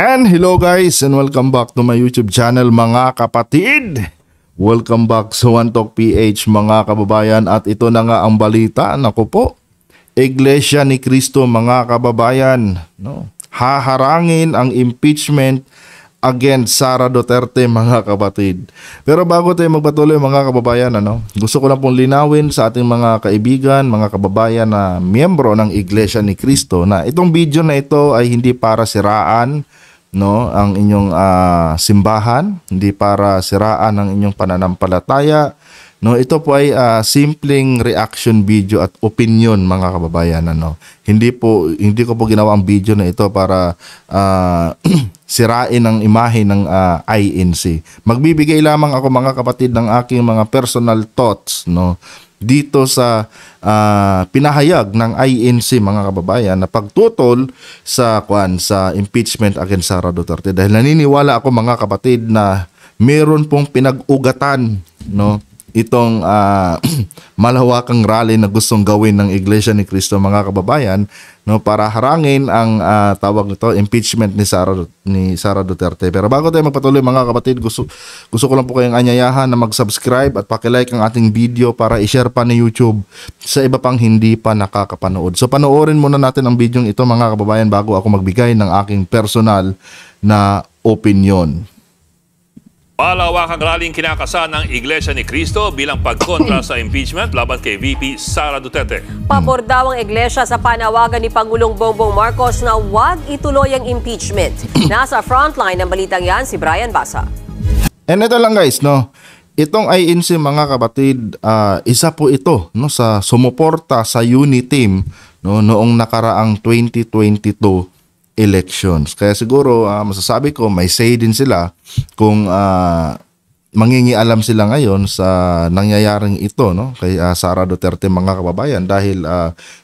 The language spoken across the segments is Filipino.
And hello guys and welcome back to my YouTube channel mga kapatid. Welcome back sa One Talk PH mga kababayan, at ito na nga ang balita. Naku po, Iglesia ni Cristo mga kababayan, no? Haharangin ang impeachment against Sara Duterte mga kapatid. Pero bago tayo magpatuloy mga kababayan, gusto ko lang pong linawin sa ating mga kaibigan, mga kababayan na miyembro ng Iglesia ni Cristo na itong video na ito ay hindi para siraan ang inyong simbahan, hindi para siraan ang inyong pananampalataya. Ito po ay simpleng reaction video at opinion mga kababayan. Hindi ko po ginawa ang video na ito para sirain ang imahe ng INC. Magbibigay lamang ako mga kapatid ng aking mga personal thoughts dito sa pinahayag ng INC mga kababayan na pagtutol sa impeachment against Sara Duterte, dahil naniniwala ako mga kapatid na meron pong pinag-ugatan itong malawakang rally na gustong gawin ng Iglesia ni Cristo mga kababayan para harangin ang tawag nito impeachment ni Sara Duterte. Pero bago tayo magpatuloy mga kapatid, gusto ko lang po kayong anyayahan na mag-subscribe at paki-like ang ating video para i-share pa ni YouTube sa iba pang hindi pa nakakapanood. So panoorin muna natin ang video ito mga kababayan bago ako magbigay ng aking personal na opinion. Malawakang rallying kinakasa ng Iglesia ni Cristo bilang pagkontra sa impeachment laban kay VP Sara Duterte. Pabor daw ang Iglesia sa panawagan ni Pangulong Bongbong Marcos na huwag ituloy ang impeachment. Nasa frontline ng balitang yan si Brian Basa. And ito lang guys, itong INC mga kapatid, isa po ito sa sumuporta sa UNITEAM noong nakaraang 2022 elections. Kaya siguro masasabi ko may say din sila kung mangingialam sila ngayon sa nangyayaring ito kay Sara Duterte mga kababayan, dahil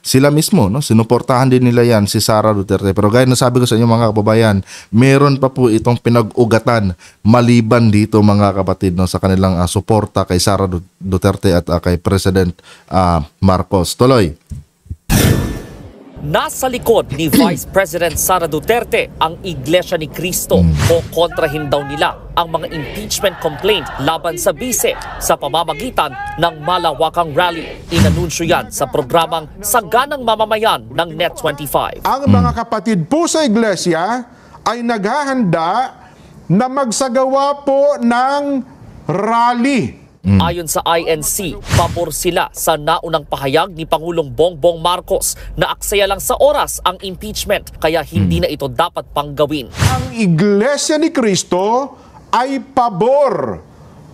sila mismo sinuportahan din nila yan si Sara Duterte. Pero gaya na sabi ko sa inyo mga kababayan, meron pa po itong pinag-ugatan maliban dito mga kapatid sa kanilang suporta kay Sara Duterte at kay President Marcos. Tuloy. Nasa likod ni Vice President Sara Duterte ang Iglesia ni Cristo o kontrahin daw nila ang mga impeachment complaint laban sa bise sa pamamagitan ng malawakang rally. Inanunsyo yan sa programang Saganang Mamamayan ng Net25. Ang mga kapatid po sa Iglesia ay naghahanda na magsagawa po ng rally. Ayon sa INC, pabor sila sa naunang pahayag ni Pangulong Bongbong Marcos na aksaya lang sa oras ang impeachment, kaya hindi na ito dapat pang gawin. Ang Iglesia ni Cristo ay pabor.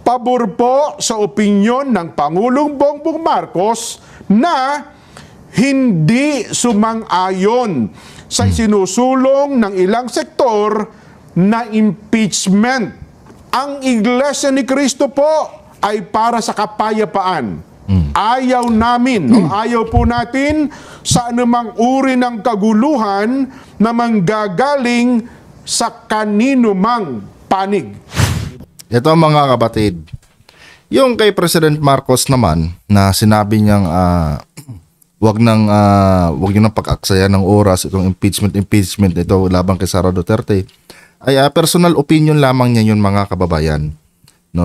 Pabor po sa opinyon ng Pangulong Bongbong Marcos na hindi sumang-ayon sa sinusulong ng ilang sektor na impeachment. Ang Iglesia ni Cristo po ay para sa kapayapaan. Ayaw namin, ayaw po natin sa anumang uri ng kaguluhan na manggagaling sa kanino mang panig. Ito mga kapatid, yung kay President Marcos naman na sinabi niyang wag niyo nang pag-aksaya ng oras itong impeachment ito laban kay Sara Duterte, ay personal opinion lamang niya yun mga kababayan.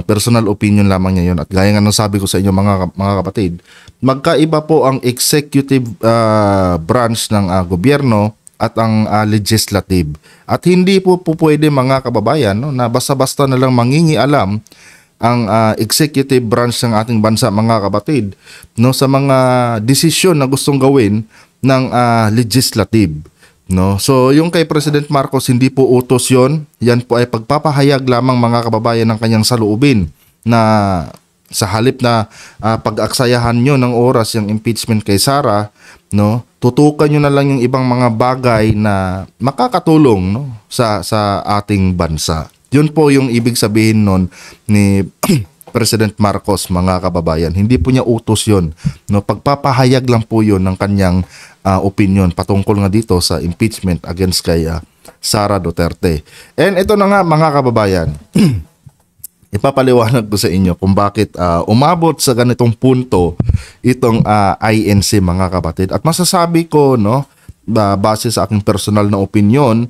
Personal opinion lamang niya yun. At gaya nga nung sabi ko sa inyo mga kapatid, magkaiba po ang executive branch ng gobyerno at ang legislative. At hindi po pwede mga kababayan na basta-basta na lang mangingialam ang executive branch ng ating bansa mga kapatid sa mga desisyon na gustong gawin ng legislative. So yung kay President Marcos, hindi po utos yon. Yan po ay pagpapahayag lamang mga kababayan ng kanyang saloobin na sa halip na pag-aksayahan nyo ng oras yung impeachment kay Sara, tutukan nyo na lang yung ibang mga bagay na makakatulong sa ating bansa. Yun po yung ibig sabihin nun ni President Marcos mga kababayan. Hindi po niya utos yun. Pagpapahayag lang po yun ng kanyang opinion patungkol nga dito sa impeachment against kay Sara Duterte. And ito na nga mga kababayan, ipapaliwanag ko sa inyo kung bakit umabot sa ganitong punto itong INC mga kapatid. At masasabi ko base sa aking personal na opinion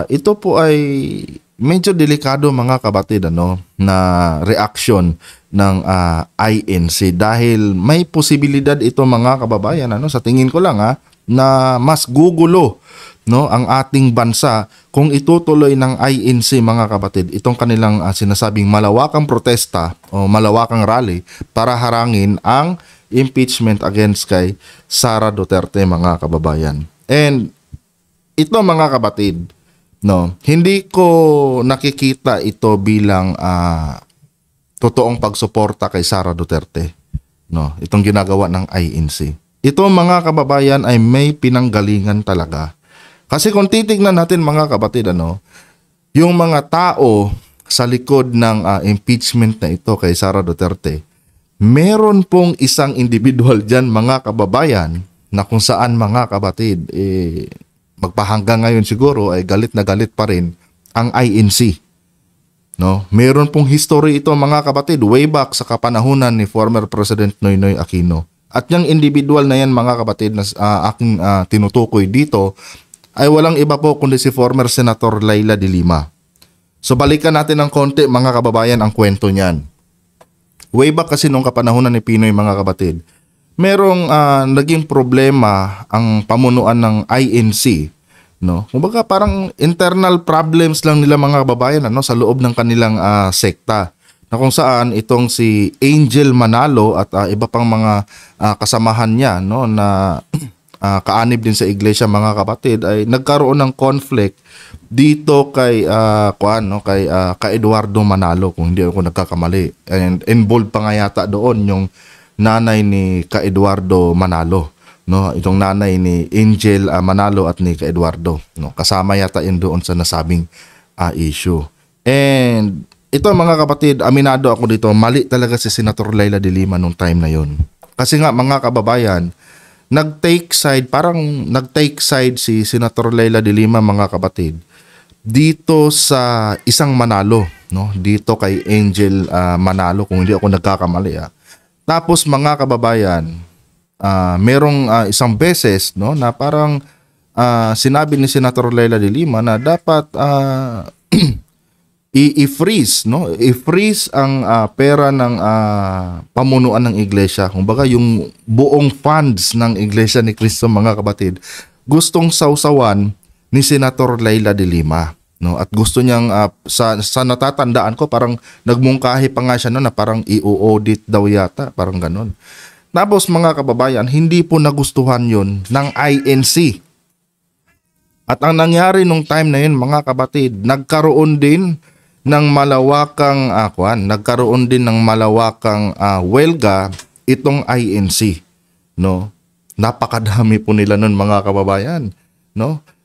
ito po ay medyo delikado mga kapatid na reaction ng INC dahil may posibilidad ito mga kababayan sa tingin ko lang na mas gugulo ang ating bansa kung itutuloy ng INC mga kapatid itong kanilang sinasabing malawakang protesta o malawakang rally para harangin ang impeachment against kay Sara Duterte mga kababayan. And ito mga kapatid, hindi ko nakikita ito bilang totoong pagsuporta kay Sara Duterte. Itong ginagawa ng INC. Ito mga kababayan ay may pinanggalingan talaga. Kasi kung titignan natin mga kapatid, yung mga tao sa likod ng impeachment na ito kay Sara Duterte, meron pong isang individual dyan mga kababayan na kung saan mga kapatid, magpahanggang ngayon siguro ay galit na galit pa rin ang INC. Meron pong history ito mga kapatid way back sa kapanahunan ni former President Noynoy Aquino. At yung individual na yan mga kapatid na aking tinutukoy dito ay walang iba po kundi si former Senator Leila de Lima. So balikan natin ng konti mga kababayan ang kwento niyan. Way back kasi nung kapanahunan ni Pinoy mga kapatid, merong naging problema ang pamunuan ng INC. Kumbaga parang internal problems lang nila mga kababayan sa loob ng kanilang sekta. Na kung saan itong si Angel Manalo at iba pang mga kasamahan niya na kaanib din sa iglesia mga kapatid ay nagkaroon ng conflict dito kay kay Eduardo Manalo kung hindi ako nagkakamali. And involved pa nga yata doon yung nanay ni Ka Eduardo Manalo, itong nanay ni Angel Manalo at ni Ka Eduardo, kasama yata yun doon sa nasabing issue. And ito mga kapatid, aminado ako dito, mali talaga si Senator Leila de Lima nung time na yun. Kasi nga mga kababayan, nag-take side si Senator Leila de Lima mga kapatid dito sa isang Manalo, dito kay Angel Manalo kung hindi ako nagkakamali. Tapos mga kababayan, merong isang beses na parang sinabi ni Senator Leila de Lima na dapat i-freeze ang pera ng pamunuan ng iglesia. Kumbaga yung buong funds ng Iglesia ni Cristo mga kapatid, gustong sausawan ni Senator Leila de Lima. At gusto niyang sa natatandaan ko parang nagmungkahi pa nga siya na parang i-audit daw yata, parang ganun. Tapos mga kababayan, hindi po nagustuhan yon ng INC. At ang nangyari nung time na yun mga kapatid, nagkaroon din ng malawakang welga itong INC. Napakadami po nila nun mga kababayan.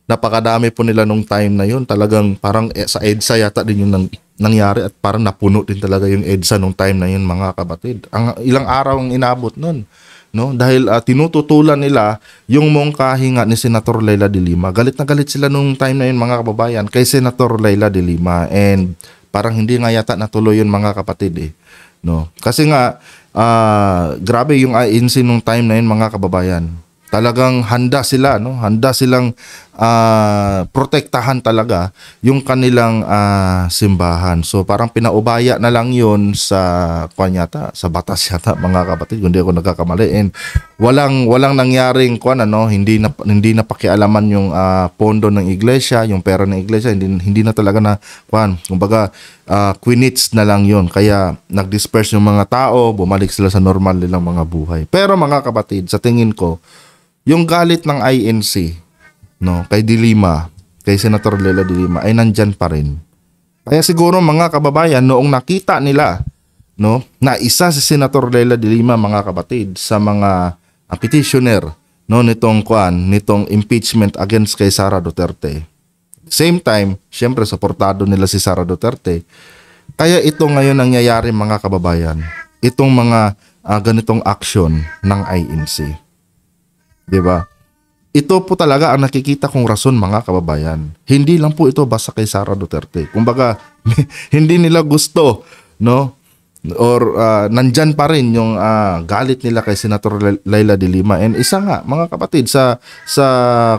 Napakadami po nila nung time na yun. Talagang parang sa EDSA yata din yung nangyari at parang napuno din talaga yung EDSA nung time na yun mga kapatid. Ilang araw ang inabot nun. Dahil tinututulan nila yung mungkahi nga ni Senator Leila de Lima. Galit na galit sila nung time na yun mga kababayan kay Senator Leila de Lima. And parang hindi nga yata natuloy yun mga kapatid Kasi nga grabe yung INC nung time na yun mga kababayan. Talagang handa silang protektahan talaga yung kanilang simbahan. So parang pinaubaya na lang yun sa batas yata mga kapatid, kung hindi ako nagkakamali. And walang nangyaring hindi na pakialaman yung pondo ng iglesia, yung pera ng iglesia, hindi na talaga na kumbaga quinits na lang yun. Kaya nag-disperse yung mga tao, bumalik sila sa normal nilang mga buhay. Pero mga kapatid, sa tingin ko, yung galit ng INC kay de Lima, kay Senator Leila de Lima ay nandyan pa rin. Kaya siguro mga kababayan, noong nakita nila na isa si Senator Leila de Lima mga kapatid sa mga petitioner nitong impeachment against kay Sara Duterte. Same time, syempre supportado nila si Sara Duterte. Kaya ito ngayon nangyayari mga kababayan, itong mga ganitong action ng INC. Diba? Ito po talaga ang nakikita kong rason mga kababayan. Hindi lang po ito basta kay Sara Duterte. Kumbaga, hindi nila gusto or nandyan pa rin yung galit nila kay Senator Leila de Lima. And isa nga, mga kapatid, sa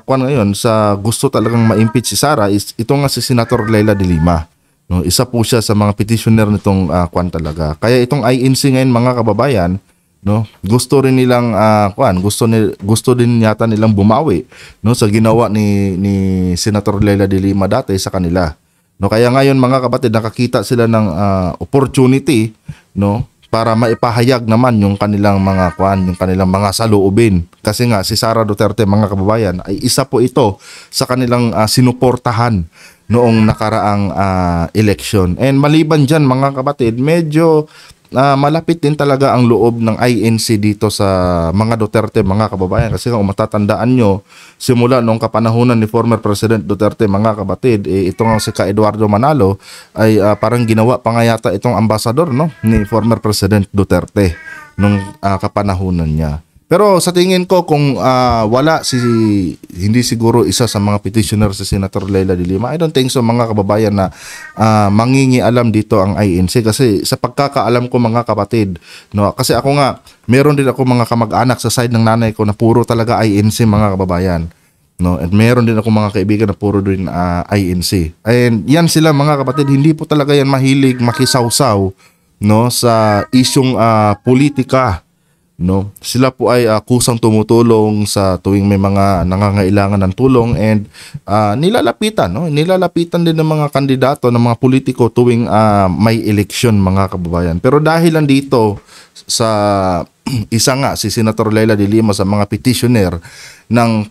kwan ngayon, sa gusto talagang ma-impeach si Sara, is ito nga si Senator Leila de Lima. No, isa po siya sa mga petitioner nitong kwan talaga. Kaya itong INC ngayon, mga kababayan, no, gusto rin nilang gusto din yata nilang bumawi, no, sa ginawa ni Senator Leila de Lima dati sa kanila. No, kaya ngayon, mga kapatid, nakakita sila ng opportunity, no, para maipahayag naman yung kanilang mga saloobin. Kasi nga si Sara Duterte, mga kababayan, ay isa po ito sa kanilang sinuportahan noong nakaraang election. And maliban dyan, mga kapatid, medyo malapit din talaga ang loob ng INC dito sa mga Duterte, mga kababayan. Kasi kung matatandaan nyo, simula noong kapanahunan ni former President Duterte, mga kapatid, itong si Ka Eduardo Manalo ay parang ginawa pa nga yata itong ambasador, no, ni former President Duterte nung kapanahunan niya. Pero sa tingin ko, kung hindi siguro isa sa mga petitioner si Senator Leila de Lima, I don't think so, mga kababayan, na mangingialam dito ang INC. Kasi sa pagkakaalam ko, mga kapatid, no, kasi ako nga, meron din ako mga kamag-anak sa side ng nanay ko na puro talaga INC, mga kababayan. No, at meron din ako mga kaibigan na puro din INC. And yan sila, mga kapatid, hindi po talaga yan mahilig makisawsaw, no, sa isyong politika. No, sila po ay kusang tumutulong sa tuwing may mga nangangailangan ng tulong, and nilalapitan din ng mga kandidato, ng mga politiko tuwing may eleksyon, mga kababayan. Pero dahil lang dito sa isa nga si Senator Leila de Lima sa mga petitioner ng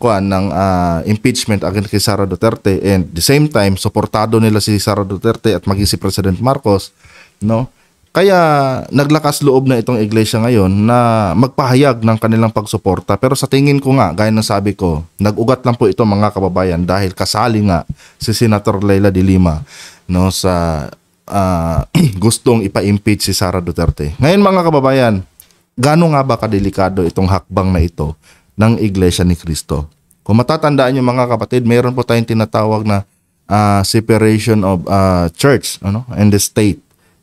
impeachment against kay Sara Duterte, and the same time suportado nila si Sara Duterte at maging si President Marcos, no? Kaya naglakas loob na itong iglesia ngayon na magpahayag ng kanilang pagsuporta. Pero sa tingin ko nga, gaya ng sabi ko, nag-ugat lang po ito, mga kababayan, dahil kasali nga si Senator Leila de Lima, no, sa gustong ipa-impeach si Sara Duterte. Ngayon, mga kababayan, gaano nga ba kadelikado itong hakbang na ito ng Iglesia ni Cristo? Kung matatandaan niyo, mga kapatid, mayroon po tayong tinatawag na separation of church, and the state.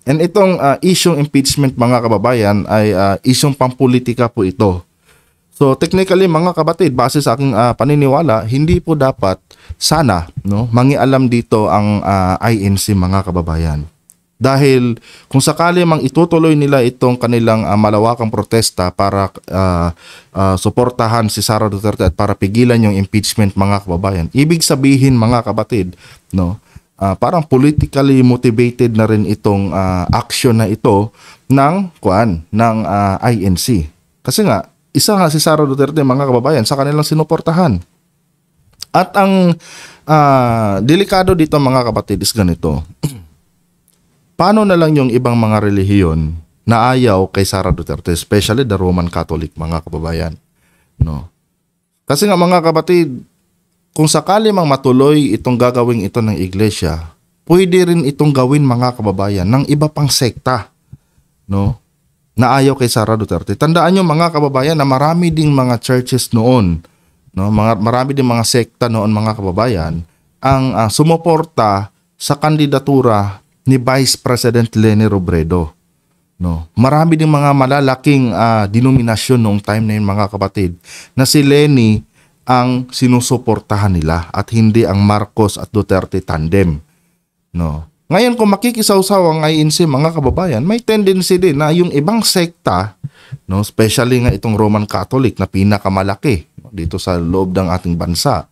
And itong isyong impeachment, mga kababayan, ay isyong pampolitika po ito. So technically, mga kapatid, base sa aking paniniwala, hindi po dapat sana, no, mangialam dito ang INC, mga kababayan. Dahil kung sakali mang itutuloy nila itong kanilang malawakang protesta para suportahan si Sara Duterte at para pigilan yung impeachment, mga kababayan, ibig sabihin, mga kapatid, no, parang politically motivated na rin itong action na ito ng INC. Kasi nga, isa nga si Sara Duterte, mga kababayan, sa kanilang sinuportahan. At ang delikado dito, mga kapatid, is ganito. Paano na lang yung ibang mga relihiyon na ayaw kay Sara Duterte, especially the Roman Catholic, mga kababayan, no? Kasi nga, mga kapatid, kung sakali mang matuloy itong gagawing ito ng iglesia, pwede rin itong gawin, mga kababayan, ng iba pang sekta, no, na ayaw kay Sara Duterte. Tandaan nyo, mga kababayan, na marami ding mga churches noon, no, marami ding mga sekta noon, mga kababayan, ang sumuporta sa kandidatura ni Vice President Leni Robredo. No, marami ding mga malalaking denominasyon noong time na yun, mga kapatid, na si Leni ang sinusuportahan nila at hindi ang Marcos at Duterte tandem. No. Ngayon, kung makikisawsaw ang INC, mga kababayan, may tendency din na yung ibang sekta, no, especially nga itong Roman Catholic na pinakamalaki, no, dito sa loob ng ating bansa,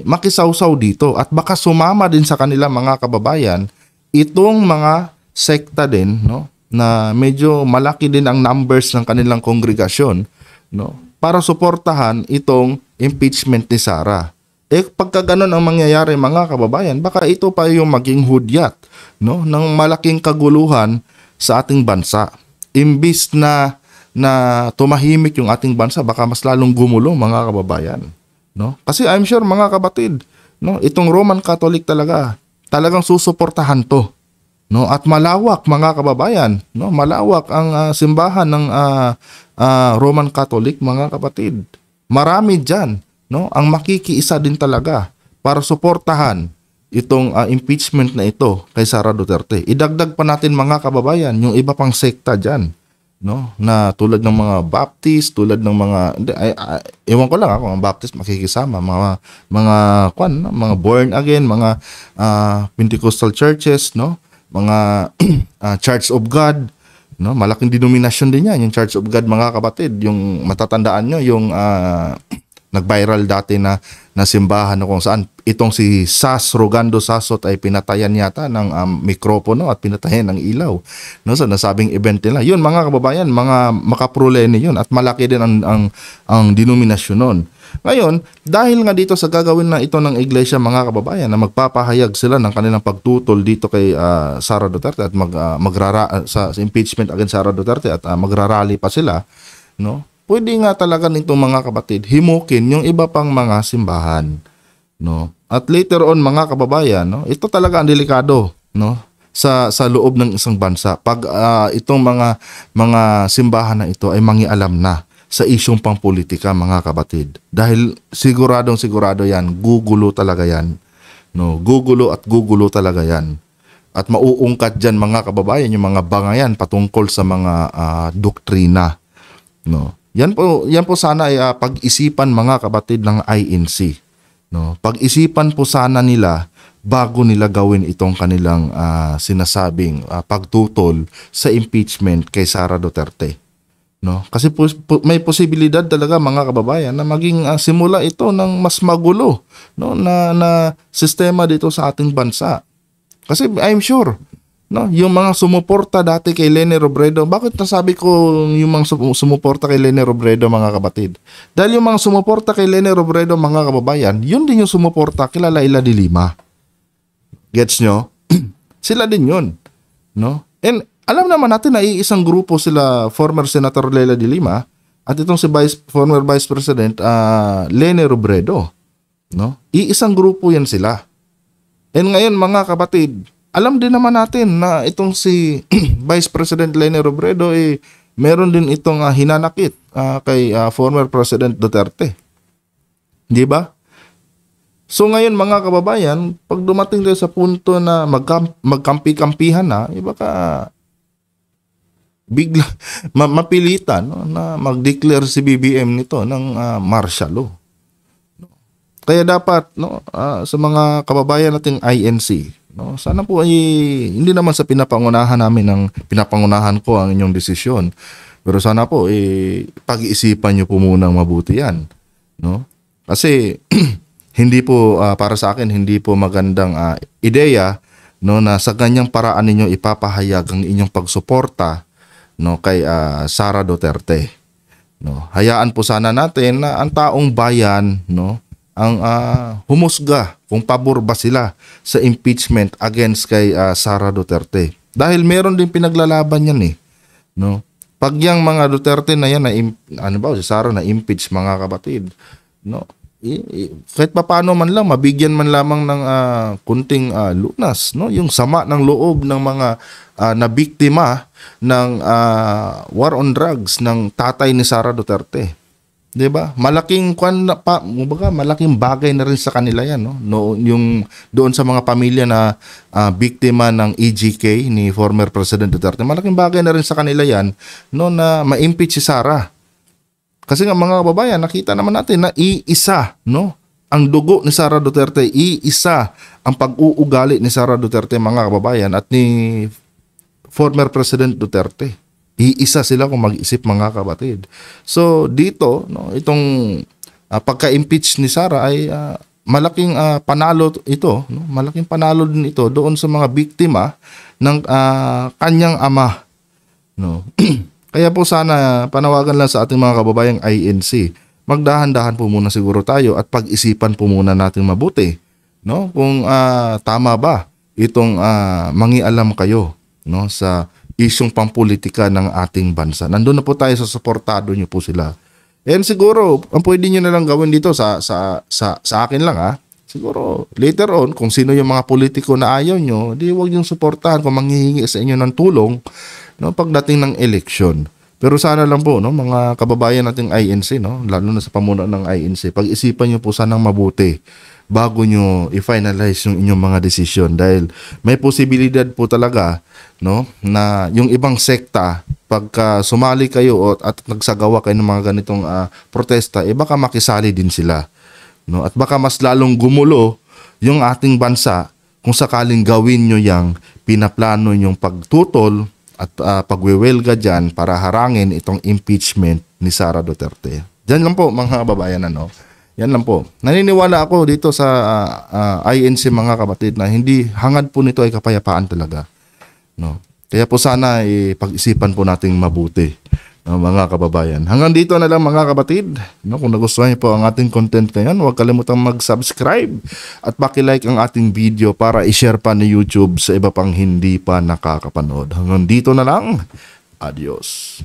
makisawsaw dito at baka sumama din sa kanila, mga kababayan, itong mga sekta din, no, na medyo malaki din ang numbers ng kanilang kongregasyon, no, para suportahan itong impeachment ni Sara. Pagka ganun ang mangyayari, mga kababayan, baka ito pa yung maging hudyat, no, ng malaking kaguluhan sa ating bansa. Imbis na tumahimik yung ating bansa, baka mas lalong gumulong, mga kababayan, no? Kasi I'm sure, mga kapatid, no, itong Roman Catholic talagang susuportahan to, no, at malawak, mga kababayan, no, malawak ang simbahan ng Roman Catholic, mga kapatid. Marami diyan, no, ang makikiisa din talaga para suportahan itong impeachment na ito kay Sara Duterte. Idagdag pa natin mga kababayan yung iba pang sekta diyan, no, na tulad ng mga Baptist, tulad ng mga ewan ko lang kung ang Baptist makikisama, mga born again, mga Pentecostal churches, no, mga Church of God, no, malaking denominasyon din yan yung Church of God, mga kapatid. Yung matatandaan nyo yung nag-viral dati na simbahan na kung saan itong si Rogando Sasot ay pinatayan yata ng mikropono at pinatayan ng ilaw, no, sa nasabing event nila. Yun mga kababayan, mga makaproleni yun, at malaki din ang denominasyon nun. Ngayon, dahil nga dito sa gagawin na ito ng iglesia, mga kababayan, na magpapahayag sila ng kanilang pagtutol dito kay Sara Duterte at sa impeachment against Sara Duterte at magrarally pa sila, no? Pwede nga talaga nitong mga kapatid himukin yung iba pang mga simbahan, no? At later on, mga kababayan, no, ito talaga ang delikado, no, sa loob ng isang bansa pag itong mga simbahan na ito ay mangialam na sa isyong pangpolitika, mga kapatid. Dahil sigurado yan, gugulo talaga yan, no? Gugulo talaga yan. At mauungkat dyan, mga kababayan, yung mga bangayan patungkol sa mga doktrina, no? Yan po sana ay pag-isipan, mga kapatid, ng INC, no? Pag-isipan po sana nila bago nila gawin itong kanilang sinasabing pagtutol sa impeachment kay Sara Duterte, no? Kasi may posibilidad talaga, mga kababayan, na maging simula ito ng mas magulo, no, na sistema dito sa ating bansa. Kasi I'm sure, no, yung mga sumuporta dati kay Leni Robredo, bakit nasabi ko yung mga sumuporta kay Leni Robredo, mga kapatid? Dahil yung mga sumuporta kay Leni Robredo, mga kababayan, yun din yung sumuporta kay Laila de Lima. Gets nyo? Sila din yun, no? And alam naman natin na iisang grupo sila, former Senator Laila de Lima at itong si former Vice President Leni Robredo, no? Iisang grupo yan sila. And ngayon, mga kapatid, alam din naman natin na itong si Vice President Leni Robredo meron din itong hinanakit kay former President Duterte. Di ba? So ngayon, mga kababayan, pag dumating tayo sa punto na magkampi-kampihan na, baka bigla mapilitan, no, na mag-declare si BBM nito ng martial law. Kaya dapat, no, sa mga kababayan nating INC, no, sana po ay hindi naman sa pinapangunahan ko ang inyong desisyon, pero sana po pag-iisipan niyo po muna mabuti yan, no? Kasi hindi po para sa akin hindi po magandang ideya, no, na sa ganyang paraan ninyo ipapahayag ang inyong pagsuporta, no, kay Sara Duterte, no. Hayaan po sana natin na ang taong bayan, no, ang humusga kung pabor ba sila sa impeachment against kay Sara Duterte. Dahil meron din pinaglalaban yan, no? Pag yung mga Duterte na yan si Sara na impeach, mga kapatid, no? Kahit paano man lang mabigyan man lamang ng kunting lunas, no, yung sama ng loob ng mga nabiktima ng war on drugs ng tatay ni Sara Duterte. 'Di ba? Malaking malaking bagay na rin sa kanila 'yan, no? Yung doon sa mga pamilya na biktima ng EGK ni former President Duterte. Malaking bagay na rin sa kanila 'yan, no, na ma-impeach si Sara. Kasi nga, mga kababayan, nakita naman natin na iisa, no, ang dugo ni Sara Duterte, iisa ang pag-uugali ni Sara Duterte, mga kababayan, at ni former President Duterte. Iisa sila kung mag-isip, mga kapatid. So dito, no, itong pagka-impeach ni Sara ay malaking panalo ito, no? Malaking panalo din ito doon sa mga biktima ng kanyang ama, no. Kaya po sana panawagan lang sa ating mga kababayang INC, magdahan-dahan po muna siguro tayo at pag-isipan po muna natin mabuti, no, kung tama ba itong mangialam kayo, no, sa isyong pampolitika ng ating bansa. Nandun na po tayo sa suportado niyo po sila. And siguro, ang pwede niyo na lang gawin dito sa akin lang, siguro later on, kung sino yung mga politiko na ayaw nyo, di huwag yung suportahan kung manghihingi sa inyo ng tulong, no, pagdating ng eleksyon. Pero sana lang po, no, mga kababayan nating INC, no, lalo na sa pamuno ng INC, pag-isipan niyo po sanang mabuti, bago nyo i-finalize yung inyong mga desisyon, dahil may posibilidad po talaga, no, na yung ibang sekta pagka sumali kayo at nagsagawa kayo ng mga ganitong protesta, baka makisali din sila, no, at baka mas lalong gumulo yung ating bansa kung sakaling gawin nyo yang pinaplano yung pagtutol at pagwewelga dyan para harangin itong impeachment ni Sara Duterte. Diyan lang po mga kababayan, ano. Yan lang po. Naniniwala ako dito sa INC mga kapatid na hindi hangad po nito ay kapayapaan talaga. No. Kaya po sana pag-isipan po nating mabuti, mga kababayan. Hanggang dito na lang mga kapatid. No, kung nagustuhan niyo po ang ating content ngayon, huwag kalimutang mag-subscribe at paki-like ang ating video para i-share pa ni YouTube sa iba pang hindi pa nakakapanood. Hanggang dito na lang. Adios.